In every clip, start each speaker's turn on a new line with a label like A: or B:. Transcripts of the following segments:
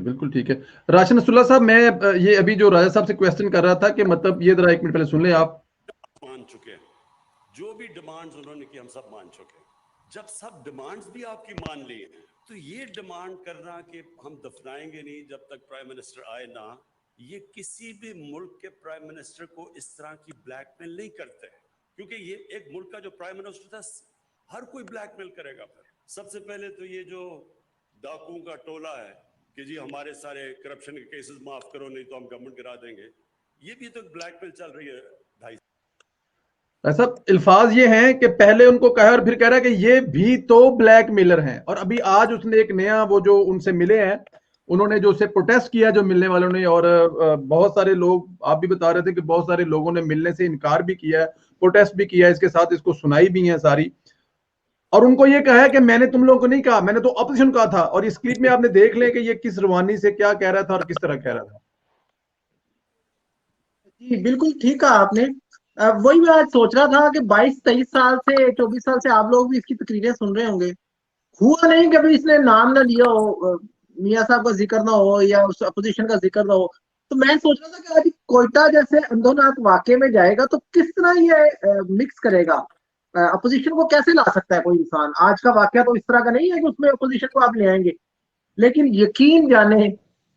A: बिल्कुल ठीक है। राशिद नसरुल्लाह साहब, मैं ये अभी जो राजा साहब से क्वेश्चन कर रहा था कि मतलब ये जरा 1 मिनट पहले सुन ले आप।
B: मान चुके हैं, जो भी डिमांड्स उन्होंने की हम सब मान चुके हैं। जब सब डिमांड्स भी आपकी मान ली हैं, तो ये डिमांड करना कि हम दफनाएंगे नहीं जब तक प्राइम मिनिस्टर आए ना, ये किसी भी मुल्क के प्राइम मिनिस्टर को इस तरह की ब्लैकमेल नहीं करते, क्योंकि ये एक मुल्क का जो प्राइम मिनिस्टर था, हर कोई ब्लैकमेल करेगा। फिर सबसे पहले तो ये जो डाकुओं का टोला है कि जी हमारे सारे करप्शन के केसेस माफ करो नहीं तो हम गवर्नमेंट गिरा देंगे, ये भी तो ब्लैकमेल चल रही है भाई
A: ऐसा अल्फाज ये हैं कि पहले उनको कहा और फिर कह रहा है कि ये भी तो ब्लैकमेलर हैं, और अभी आज उसने एक नया वो जो उनसे मिले हैं, उन्होंने जो उसे प्रोटेस्ट किया जो मिलने वालों ने, और बहुत सारे लोग, आप भी बता रहे थे कि बहुत सारे लोगों ने मिलने से इनकार भी किया है, प्रोटेस्ट भी किया है, इसके साथ इसको सुनाई भी है सारी, और उनको ये कहा है कि मैंने तुम लोगों को नहीं कहा, मैंने तो ऑपोजिशन कहा था। और इस क्लिप में आपने देख लें कि ये किस रवानी से क्या कह रहा था और किस तरह कह रहा था।
C: जी बिल्कुल ठीक कहा आपने। वही मैं आज सोच रहा था कि 22-23 साल से 24 साल से आप लोग भी इसकी तकरीरें सुन रहे होंगे, हुआ नहीं कभी इसने नाम ना लिया हो, मियां साहब का जिक्र ना हो या उस अपोजिशन का जिक्र ना हो। तो मैं सोच रहा था कि अभी कोयटा जैसे अंधोनाथ वाकये में जाएगा तो किस तरह ये मिक्स करेगा, अपोजिशन को कैसे ला सकता है कोई इंसान। आज का वाकया तो इस तरह का नहीं है कि उसमें अपोजिशन को आप ले आएंगे, लेकिन यकीन जाने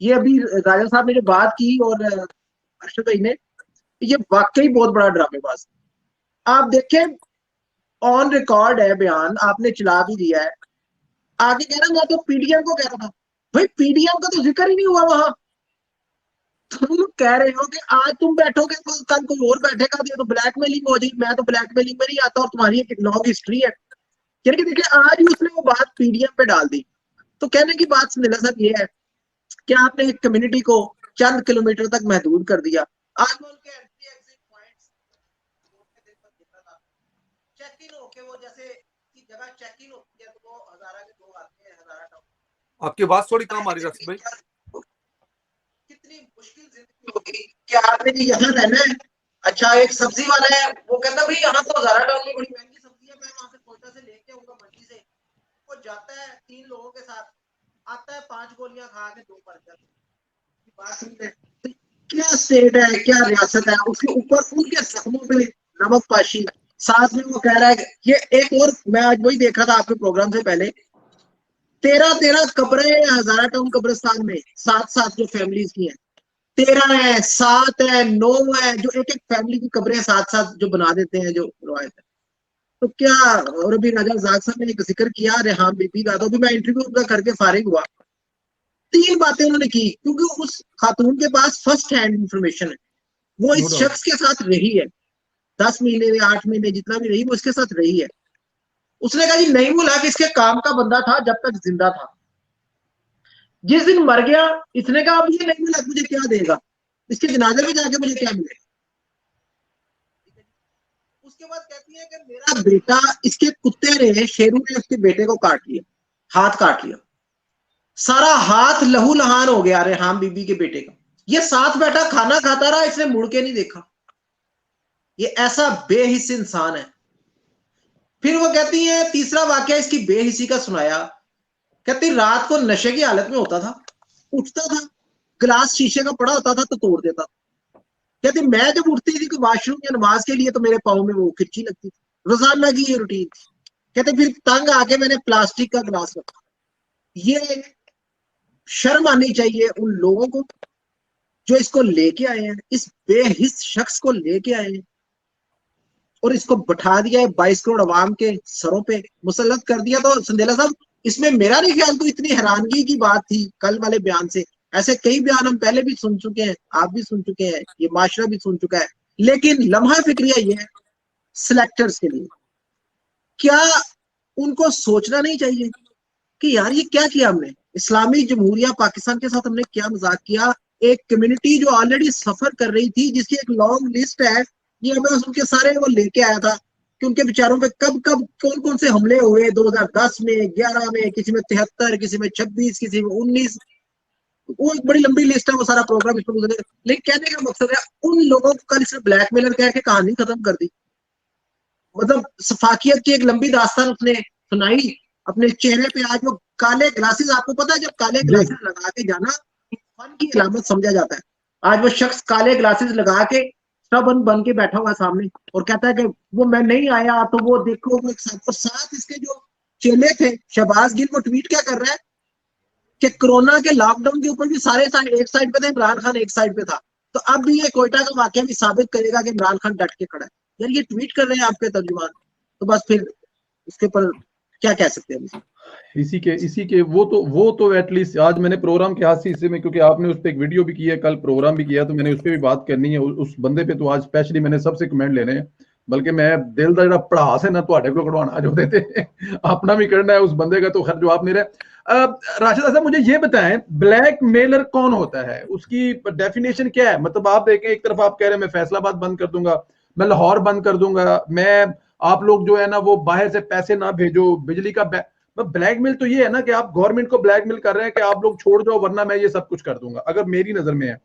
C: ये अभी राजा साहब ने जो बात की और अर्शद भाई ने, ये वाकई बहुत बड़ा ड्रामेबाज। आप देखें, ऑन रिकॉर्ड है बयान, आपने चला भी दिया है। आगे कह रहा मैं तो पीडीएम को कह रहा था, भाई पीडीएम का तो जिक्र ही नहीं हुआ वहां। तुम कह रहे हो कि आज तुम बैठोगे कल कोई और बैठेगा, ये तो ब्लैकमेलिंग हो जाएगी। मैं तो ब्लैकमेलिंग में नहीं आता और तुम्हारी एक लॉन्ग हिस्ट्री है। यानी कि देखिए आज ही उसने वो बात पीडीएम पे डाल दी। तो कहने की बात सुनीला साहब ये है कि आपने एक कम्युनिटी को चंद किलोमीटर तक महदूद कर दिया। आज मैं उनके entry exit points check in होके, वो जैसे की जगह चेक इन होती है तो वो हजारा के दो आते हैं, हजारा टाउन।
D: आपकी बात थोड़ी कम आ रही राशिद भाई।
C: कितनी मुश्किल जिंदगी होगी कि आपने जी यहाँ रहना है। अच्छा एक सब्जी वाला है, वो कहता भाई यहाँ तो हजारा टाउन में बड़ी महंगी सब्जी है, मैं वहां से कोयटा से लेके आऊंगा मंडी से। वो जाता है 3 लोगों के साथ, आता है 5 गोलियां खा के 2 मर जाते हैं। बात सुन ले, क्या स्टेट है, क्या रियासत है, उसके ऊपर उनके जख्मों पे नमक पाशी। साथ में वो कह रहा है कि ये एक और, मैं आज वही देख रहा था आपके प्रोग्राम से पहले, 13 कब्रें हजारा टाउन कब्रिस्तान में, 7 जो फैमिलीज की हैं, 13 है, 7 है, 9 है, जो एक एक फैमिली की कब्रें 7 जो बना देते हैं जो रवायत है। तो क्या, और अभी राजा जाग साहब ने एक जिक्र किया रेहान बीबी का, तो अभी मैं इंटरव्यू उनका करके फारिग हुआ। 3 बातें उन्होंने की, क्योंकि उस खातून के पास फर्स्ट हैंड इंफॉर्मेशन है, वो इस शख्स के साथ रही है 10 महीने 8 महीने जितना भी रही, वो इसके साथ रही है। उसने कहा जी नहीं बोला कि इसके काम का बंदा था जब तक जिंदा था, जिस दिन मर गया इसने कहा अब ये नहीं मिला मुझे क्या देगा, इसके जनाजे में जाके मुझे क्या मिलेगा। उसके बाद कहती है कि मेरा बेटा, इसके कुत्ते ने, शेरू ने उसके बेटे को काट लिया, हाथ काट लिया, सारा हाथ लहू लहान हो गया रेहान बीबी के बेटे का। ये साथ बैठा खाना खाता रहा, इसने मुड़ के नहीं देखा। ये ऐसा बेहिस इंसान है। फिर वो कहती है तीसरा वाकया इसकी बेहिसी का सुनाया, कहती रात को नशे की हालत में होता था, उठता था, गिलास शीशे का पड़ा होता था तो तोड़ देता। कहती मैं जब उठती थी वॉशरूम या नमाज के लिए तो मेरे पाँव में वो खिंची लगती थी, रोजाना की ये रूटीन थी। कहते फिर तंग आके मैंने प्लास्टिक का गिलास रखा। ये शर्म आनी चाहिए उन लोगों को जो इसको लेके आए हैं, इस बेहिस शख्स को लेके आए हैं और इसको बैठा दिया है 22 करोड़ अवाम के सरों पे मुसल्लत कर दिया। तो संदेला साहब, इसमें मेरा नहीं ख्याल तो इतनी हैरानगी की बात थी कल वाले बयान से। ऐसे कई बयान हम पहले भी सुन चुके हैं, आप भी सुन चुके हैं, ये माशरा भी सुन चुका है, लेकिन लम्हा फिक्रिया ये है सिलेक्टर्स के लिए, क्या उनको सोचना नहीं चाहिए कि यार ये क्या किया हमने, इस्लामी जमहूरिया पाकिस्तान के साथ हमने क्या मजाक किया। एक कम्युनिटी जो ऑलरेडी सफर कर रही थी, जिसकी एक लॉन्ग लिस्ट है, ये मैं उनके सारे वो लेके आया था कि उनके विचारों पे कब कब कौन कौन से हमले हुए, 2010 में, 11 में, किसी में 73, किसी में 26, किसी में 19, वो एक बड़ी लंबी लिस्ट है, वो सारा प्रोग्राम इसमें गुजरे। लेकिन कहने का मकसद है उन लोगों को कल इसने ब्लैकमेलर कह के कहानी खत्म कर दी। मतलब सफाकियत की एक लंबी दास्तान उसने सुनाई, अपने चेहरे पे आज वो काले ग्लासेस, आपको पता है जब काले ग्लासेस लगा के जाना फन की अलामत समझा जाता है। आज वो शख्स काले ग्लासेस लगा के स्टबर्न बन के बैठा हुआ सामने और कहता है कि वो मैं नहीं आया तो वो देखो वो एक साथ, और साथ इसके जो चेले थे शहबाज गिल, वो ट्वीट क्या कर रहा है कि कोरोना के लॉकडाउन के ऊपर भी सारे साइड एक साइड पे थे, इमरान खान एक साइड पे था। तो अब भी ये कोयटा का वाकया भी साबित करेगा कि इमरान खान डट के खड़ा है। यार ये ट्वीट कर रहे हैं आपके तर्जुमान, तो बस फिर इसके ऊपर क्या कह सकते हैं।
A: इसी के वो तो एटलीस्ट आज मैंने प्रोग्राम के हिस्से में, क्योंकि आपने उस पर एक वीडियो भी किया, कल प्रोग्राम भी किया, तो मैंने उस पर भी बात करनी है। उस बंदे पे तो आज स्पेशली मैंने सबसे कमेंट लेने हैं, बल्कि मैं दिल का जो पढ़ास है ना ਤੁਹਾਡੇ को कढ़वाना जो देते अपना भी करना है उस बंदे का, तो खैर जवाब नहीं रहे। राशिद साहब मुझे ये बताएं, ब्लैक मेलर कौन होता है, उसकी डेफिनेशन क्या है? मतलब आप देखें, एक तरफ आप कह रहे हैं मैं फैसलाबाद बंद कर दूंगा, मैं लाहौर बंद कर दूंगा, मैं आप लोग जो है ना वो बाहर से पैसे ना भेजो, बिजली का ब्लैकमेल तो ये है ना कि आप गवर्नमेंट को ब्लैकमेल कर रहे हैं कि आप लोग छोड़ जाओ वरना मैं ये सब कुछ कर दूंगा, अगर मेरी नजर में है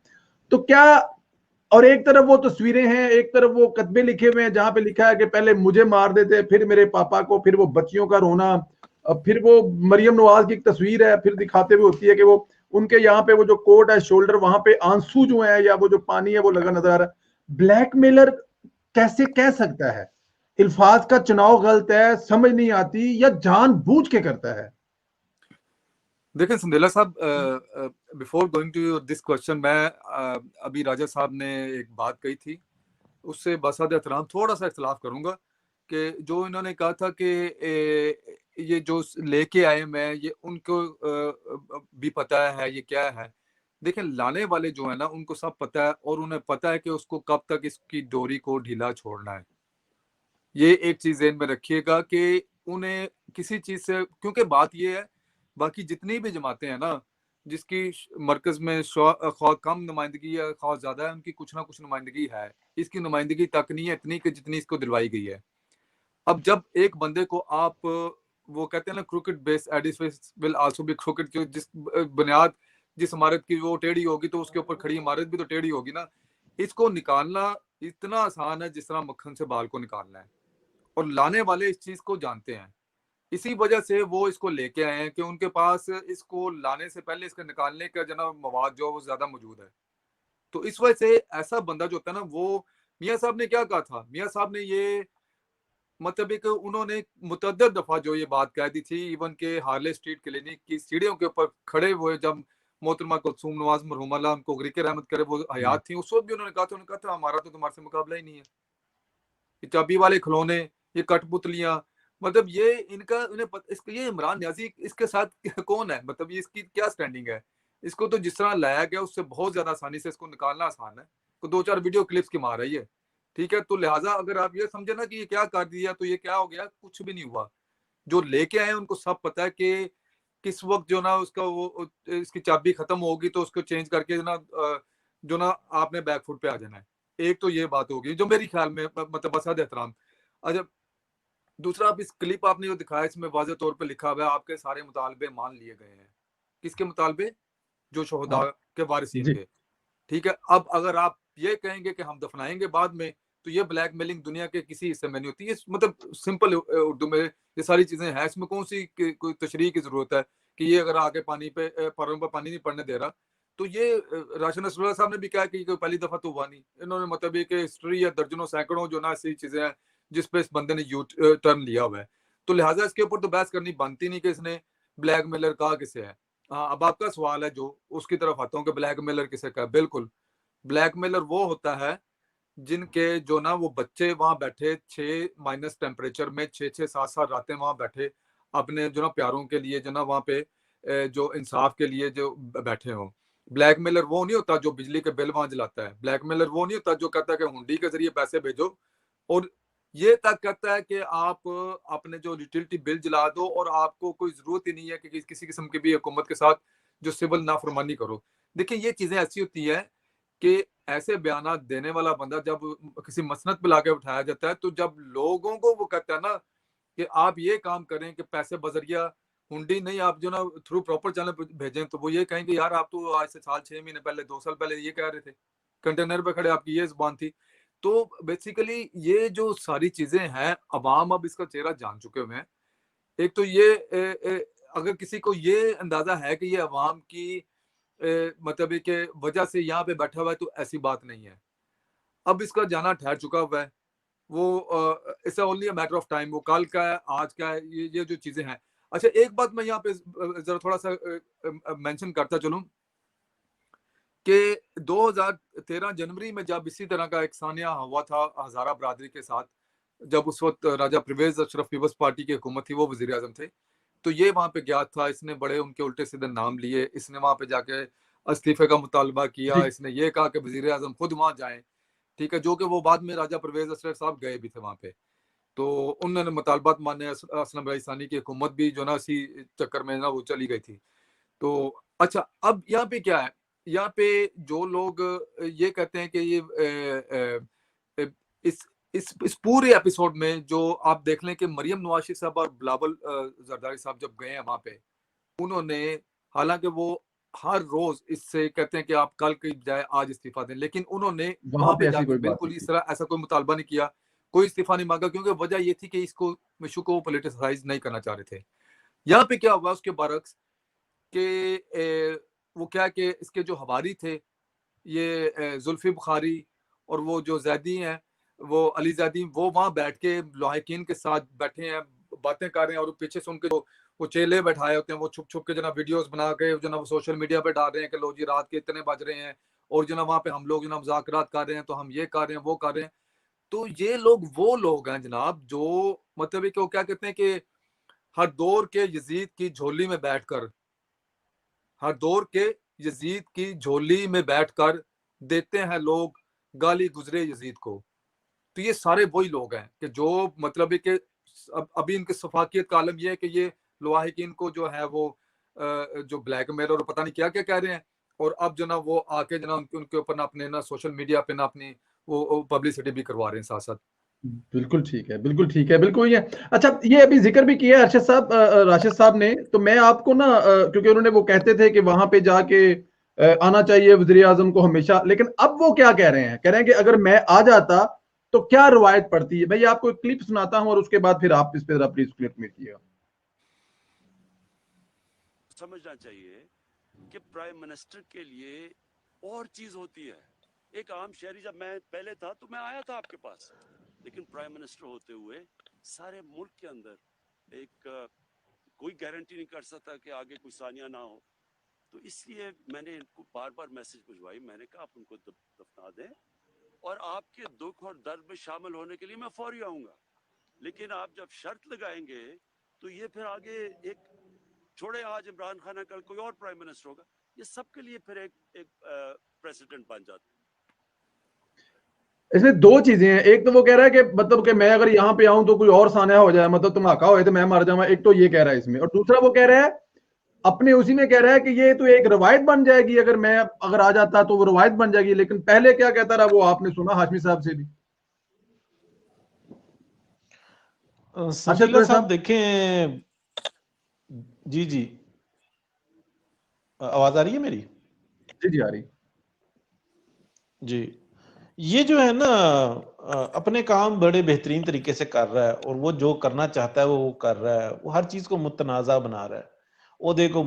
A: तो क्या? और एक तरफ वो तस्वीरें हैं, एक तरफ वो कतबे लिखे हुए हैं जहां पे लिखा है कि पहले मुझे मार देते, फिर मेरे पापा को, फिर वो बच्चियों का रोना, फिर वो मरियम नवाज की एक तस्वीर है, फिर दिखाते हुए होती है कि वो उनके यहाँ पे वो जो कोट है शोल्डर, वहां पे आंसू जो है या वो जो पानी है वो लगा नजर आ रहा है। ब्लैकमेलर कैसे कह सकता है? अल्फाज का चुनाव गलत है, समझ नहीं आती, या जानबूझ के करता है?
D: देखिए संदेला साहब, before going to this question, मैं अभी राजा साहब ने एक बात कही थी, उससे बसात एहतराम थोड़ा सा इख्तलाफ करूंगा कि जो इन्होंने कहा था कि ये जो लेके आए मैं, ये उनको भी पता है ये क्या है। देखिए लाने वाले जो है ना उनको सब पता है, और उन्हें पता है कि उसको कब तक इसकी डोरी को ढीला छोड़ना है। ये एक चीज ध्यान में रखिएगा कि उन्हें किसी चीज से, क्योंकि बात ये है बाकी जितनी भी जमातें हैं ना जिसकी मरकज में खौफ कम नुमाइंदगी है खौफ ज्यादा है, उनकी कुछ ना कुछ नुमाइंदगी है। इसकी नुमाइंदगी तक नहीं है इतनी कि जितनी इसको दिलवाई गई है। अब जब एक बंदे को आप, वो कहते हैं ना cricket base Edifice will also be cricket, जो जिस बुनियाद जिस इमारत की वो टेढ़ी होगी तो उसके ऊपर खड़ी इमारत भी तो टेढ़ी होगी ना। इसको निकालना इतना आसान है जिस तरह मक्खन से बाल को निकालना है, और लाने वाले इस चीज को जानते हैं। इसी वजह से वो इसको लेके आए हैं कि उनके पास इसको लाने से पहले इसके निकालने का जना मवाद जो वो ज्यादा मौजूद है। तो इस वजह से ऐसा बंदा जो होता है ना, वो मियाँ साहब ने क्या कहा था, मियाँ साहब ने ये मतलब एक उन्होंने मुतअद्दिद दफा जो ये बात कह दी थी, इवन के हार्ले स्ट्रीट क्लिनिक की सीढ़ियों के ऊपर खड़े हुए जब मोहतरमा कुलसूम नवाज मरहूम अल्लाह उनको गिरके रहमत करे वो हयात थी, उस वक्त भी उन्होंने कहा था हमारा तो तुम्हारे से मुकाबला ही नहीं है। ये चाबी वाले खिलौने, ये कठपुतलियां, मतलब ये इनका इसके ये इमरान न्याजी इसके साथ कौन है, मतलब ये इसकी क्या स्टैंडिंग है। इसको तो जिस तरह लाया गया उससे बहुत ज्यादा आसानी से इसको निकालना आसान है। तो 2-4 वीडियो क्लिप्स की मार है ये, ठीक है। तो लिहाजा अगर आप ये समझे ना कि ये क्या कर दिया तो ये क्या हो गया, कुछ भी नहीं हुआ। जो लेके आए उनको सब पता है कि किस वक्त जो ना उसका वो इसकी चाबी खत्म होगी तो उसको चेंज करके ना जो ना आपने बैक फुट पे आ जाना है। एक तो ये बात होगी जो मेरी ख्याल में मतलब बसात एहतराम। अच्छा, दूसरा आप इस क्लिप आपने जो दिखाया इसमें वाज़ेह तौर पे लिखा हुआ है आपके सारे मुतालबे मान लिए गए हैं। किसके मुतालबे? जो शोहदा के वारिसीन के, ठीक है। अब अगर आप ये कहेंगे कि हम दफनाएंगे बाद में, तो ये ब्लैकमेलिंग दुनिया के किसी हिस्से में नहीं होती है। मतलब सिंपल उर्दू में ये सारी चीजें हैं, इसमें कौन सी कोई तशरीह की जरूरत है कि ये अगर आगे पानी पे पैरों पर पानी नहीं पड़ने दे रहा। तो ये राशिद नसरुल्लाह साहब ने भी कहा कि पहली दफा तो हुआ नहीं। इन्होंने मतलब एक हिस्ट्री या दर्जनों सैकड़ों जो ना ऐसी चीजें हैं जिस पे इस बंदे ने यू टर्न लिया हुआ है। तो लिहाजा इसके ऊपर तो बहस करनी बनती नहीं कि इसने ब्लैकमेलर कहा किसे है। हाँ, अब आपका सवाल है जो उसकी तरफ आता हूँ कि ब्लैकमेलर किसे कहा। बिल्कुल, ब्लैकमेलर वो होता है जिनके जो ना वो बच्चे वहां बैठे 6- टेम्परेचर में 6-6 7-7 रातें वहां बैठे अपने जो ना प्यारों के लिए जो ना वहां पे जो इंसाफ के लिए जो बैठे हो। ब्लैकमेलर वो नहीं होता जो बिजली के बिल वहां जलाता है। ब्लैकमेलर वो नहीं होता जो कहता है कि हुंडी के जरिए पैसे भेजो और ये तक कहता है कि आप अपने जो यूटिलिटी बिल जला दो और आपको कोई जरूरत ही नहीं है कि किसी किस्म की भी हुकूमत के साथ जो सिविल नाफरमानी करो। देखिए ये चीजें ऐसी होती है कि ऐसे बयान देने वाला बंदा जब किसी मसनद पे लाके उठाया जाता है तो जब लोगों को वो कहता है ना कि आप ये काम करें कि पैसे बजरिया हुंडी नहीं आप जो ना थ्रू प्रॉपर चैनल पे भेजें, तो वो ये कहेंगे यार आप तो आज से साल 6 महीने पहले 2 साल पहले ये कह रहे थे, कंटेनर पे खड़े आपकी ये जुबान थी। तो बेसिकली ये जो सारी चीजें हैं अवाम अब इसका चेहरा जान चुके हुए हैं। एक तो ये अगर किसी को ये अंदाजा है कि ये अवाम की मतलब के वजह से यहाँ पे बैठा हुआ है, तो ऐसी बात नहीं है। अब इसका जाना ठहर चुका हुआ है, वो it's only a matter of time, वो कल का है, आज का है, ये जो चीजें हैं। अच्छा, एक बात मैं यहाँ पे जरा थोड़ा सा मेंशन करता चलूं कि 2013 जनवरी में जब इसी तरह का एक सानिया हुआ था हजारा बरादरी के साथ, जब उस वक्त राजा परवेज अशरफ पीपल्स पार्टी की हुकूमत थी, वो वजीर आजम थे, तो ये वहां पे गया था, इसने बड़े उनके उल्टे सीधे नाम लिए, इसने वहां पे जाके इस्तीफे का मुतालबा किया, इसने ये कहा कि वजीर आजम खुद वहां जाएं, ठीक है, जो कि वो बाद में राजा परवेज अशरफ साहब गए भी थे वहां पे, तो उन्होंने मुतालबात माने, असलम रईसानी की हुकूमत भी जो ना इसी चक्कर में ना वो चली गई थी। तो अच्छा, अब यहाँ पे क्या है, यहाँ पे जो लोग ये कहते हैं कि ये इस पूरे एपिसोड में जो आप देख लें कि मरियम नवाज साहब और बिलावल जरदारी साहब जब गए हैं वहां पे, उन्होंने, हालांकि वो हर रोज इससे कहते हैं कि आप कल की बजाय आज इस्तीफा दें, लेकिन उन्होंने वहां पे जाकर बिल्कुल इस तरह ऐसा कोई मुतालबा नहीं किया, कोई इस्तीफा नहीं मांगा, क्योंकि वजह ये थी कि इसको इशू को पॉलिटिसाइज नहीं करना चाह रहे थे। यहाँ पे क्या हुआ उसके बरक्स कि वो क्या कि इसके जो हवारी थे, ये जुल्फी बुखारी और वो जो जैदी हैं, वो अली जैदी, वो वहां बैठ के लाहिकीन के साथ बैठे हैं, बातें कर रहे हैं, और पीछे से उनके वो चेले बैठाए होते हैं, वो छुप छुप के जना वीडियोस बना के जना वो सोशल मीडिया पे डाल रहे हैं कि लो जी रात के इतने बज रहे हैं, और जना वहां पे हम लोग जना मुज़ाकरात कर रहे हैं, तो हम ये कर रहे हैं, वो कर रहे हैं। तो ये लोग वो लोग हैं जनाब जो मतलब कि वो क्या कहते हैं कि हर दौर के यजीद की झोली में बैठकर, हर दौर के यजीद की झोली में बैठकर देते हैं लोग गाली गुजरे यजीद को। तो ये सारे वही लोग हैं कि जो मतलब है कि अभी इनके सफाकियत का आलम ये है कि ये लवाहिकीन को जो है वो जो ब्लैकमेल और पता नहीं क्या क्या कह रहे हैं, और अब जो ना वो आके जना उनके ऊपर ना अपने ना सोशल मीडिया पे ना अपनी वो पब्लिसिटी भी करवा रहे हैं साथ साथ।
A: बिल्कुल ठीक है, बिल्कुल ठीक है, बिल्कुल ये। अच्छा, ये अभी जिक्र भी किया अरशद साहब, राशिद साहब ने, तो मैं आपको ना क्योंकि उन्होंने वो कहते थे कि वहां पे जाके आना चाहिए वज़ीर आज़म को हमेशा, लेकिन अब वो क्या कह रहे हैं, कह रहे हैं कि अगर मैं आ जाता तो क्या रवायत पड़ती है। मैं ये आपको एक क्लिप सुनाता हूं और उसके बाद फिर आप इस पे प्लीज क्लिप में कीजिएगा।
B: समझना चाहिए कि प्राइम मिनिस्टर के लिए और चीज होती है। एक आम शहरी, जब मैं पहले था तो मैं आया था आपके पास, लेकिन प्राइम मिनिस्टर होते हुए सारे मुल्क के अंदर एक कोई गारंटी नहीं कर सकता कि आगे कोई सानिया ना हो। तो इसलिए मैंने इनको बार बार मैसेज भिजवाई, मैंने कहा आप उनको दफना दें, और आपके दुख और दर्द में शामिल होने के लिए मैं फौरी आऊंगा, लेकिन आप जब शर्त लगाएंगे तो ये फिर आगे एक छोड़े, आज इमरान खान, कल कोई और प्राइम मिनिस्टर होगा, ये सबके लिए फिर एक प्रेसिडेंट बन जाता है।
A: इसमें दो चीजें हैं, एक तो वो कह रहा है कि मतलब कि मैं अगर यहाँ पे आऊं तो कोई और सानिया हो जाए, मतलब तुम आका हो तो मैं मर जाऊंगा, एक तो ये कह रहा है इसमें, और दूसरा वो कह रहा है अपने उसी में कह रहा है कि ये तो एक रवायत बन जाएगी, अगर आ जाता तो वो रवायत बन जाएगी। लेकिन पहले क्या कहता रहा वो आपने सुना हाशमी साहब से भी।
E: संजीला साहब देखें, जी जी, आवाज आ रही है मेरी?
A: जी जी आ रही
E: जी। ये जो है ना अपने काम बड़े बेहतरीन तरीके से कर रहा है, और वो जो करना चाहता है वो कर रहा है, वो हर चीज को मुतनाज़ा बना रहा है, ओहदे को